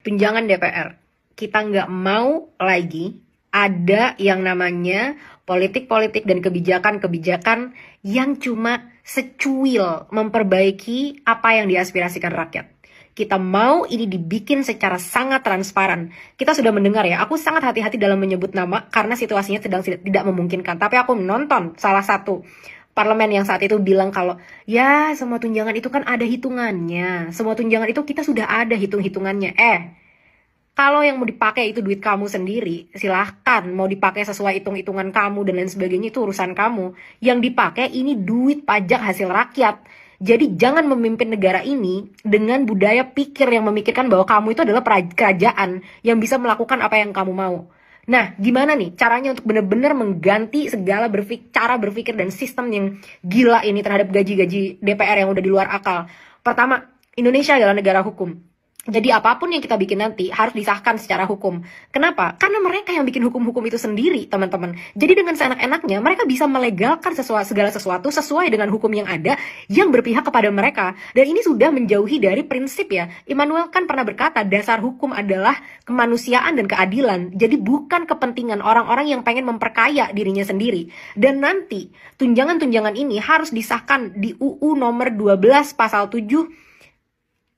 tunjangan DPR. Kita nggak mau lagi ada yang namanya politik-politik dan kebijakan-kebijakan yang cuma secuil memperbaiki apa yang diaspirasikan rakyat. Kita mau ini dibikin secara sangat transparan. Kita sudah mendengar ya, aku sangat hati-hati dalam menyebut nama karena situasinya sedang tidak memungkinkan. Tapi aku menonton salah satu parlemen yang saat itu bilang kalau ya semua tunjangan itu kan ada hitungannya. Semua tunjangan itu kita sudah ada hitung-hitungannya. Kalau yang mau dipakai itu duit kamu sendiri, silahkan. Mau dipakai sesuai hitung-hitungan kamu dan lain sebagainya itu urusan kamu. Yang dipakai ini duit pajak hasil rakyat. Jadi jangan memimpin negara ini dengan budaya pikir yang memikirkan bahwa kamu itu adalah kerajaan yang bisa melakukan apa yang kamu mau. Nah, gimana nih caranya untuk benar-benar mengganti segala cara berpikir dan sistem yang gila ini terhadap gaji-gaji DPR yang udah di luar akal? Pertama, Indonesia adalah negara hukum. Jadi apapun yang kita bikin nanti harus disahkan secara hukum. Kenapa? Karena mereka yang bikin hukum-hukum itu sendiri, teman-teman. Jadi dengan seenak-enaknya mereka bisa melegalkan segala sesuatu sesuai dengan hukum yang ada yang berpihak kepada mereka. Dan ini sudah menjauhi dari prinsip ya. Immanuel Kant pernah berkata dasar hukum adalah kemanusiaan dan keadilan. Jadi bukan kepentingan orang-orang yang pengen memperkaya dirinya sendiri. Dan nanti tunjangan-tunjangan ini harus disahkan di UU nomor 12 pasal 7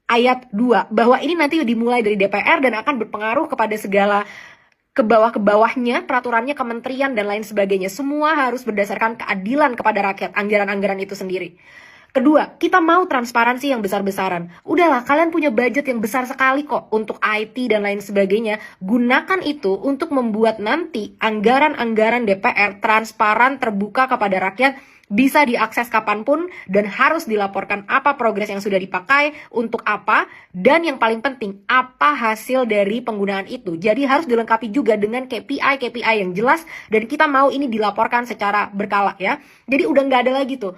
ayat 2, bahwa ini nanti dimulai dari DPR dan akan berpengaruh kepada segala ke bawah-bawahnya, peraturannya, kementerian, dan lain sebagainya. Semua harus berdasarkan keadilan kepada rakyat, anggaran-anggaran itu sendiri. Kedua, kita mau transparansi yang besar-besaran. Udahlah, kalian punya budget yang besar sekali kok untuk IT dan lain sebagainya. Gunakan itu untuk membuat nanti anggaran-anggaran DPR transparan, terbuka kepada rakyat, bisa diakses kapanpun, dan harus dilaporkan apa progres yang sudah dipakai, untuk apa, dan yang paling penting, apa hasil dari penggunaan itu. Jadi harus dilengkapi juga dengan KPI yang jelas, dan kita mau ini dilaporkan secara berkala ya. Jadi udah nggak ada lagi tuh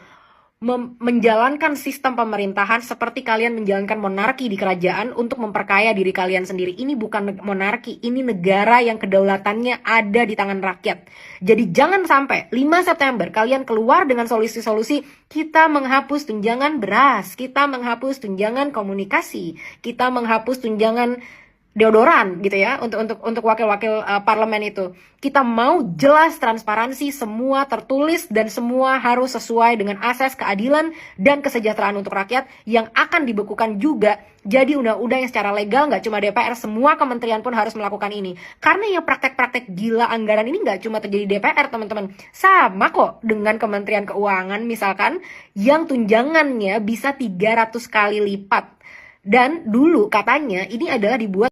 menjalankan sistem pemerintahan seperti kalian menjalankan monarki di kerajaan untuk memperkaya diri kalian sendiri. Ini bukan monarki, ini negara yang kedaulatannya ada di tangan rakyat. Jadi jangan sampai 5 September kalian keluar dengan solusi-solusi kita menghapus tunjangan beras, kita menghapus tunjangan komunikasi, kita menghapus tunjangan deodoran gitu ya untuk wakil-wakil parlemen itu. Kita mau jelas transparansi, semua tertulis dan semua harus sesuai dengan asas keadilan dan kesejahteraan untuk rakyat yang akan dibekukan juga jadi undang-undang yang secara legal. Nggak cuma DPR, semua kementerian pun harus melakukan ini. Karena yang praktek-praktek gila anggaran ini nggak cuma terjadi di DPR, teman-teman. Sama kok dengan Kementerian Keuangan misalkan yang tunjangannya bisa 300 kali lipat. Dan dulu katanya ini adalah dibuat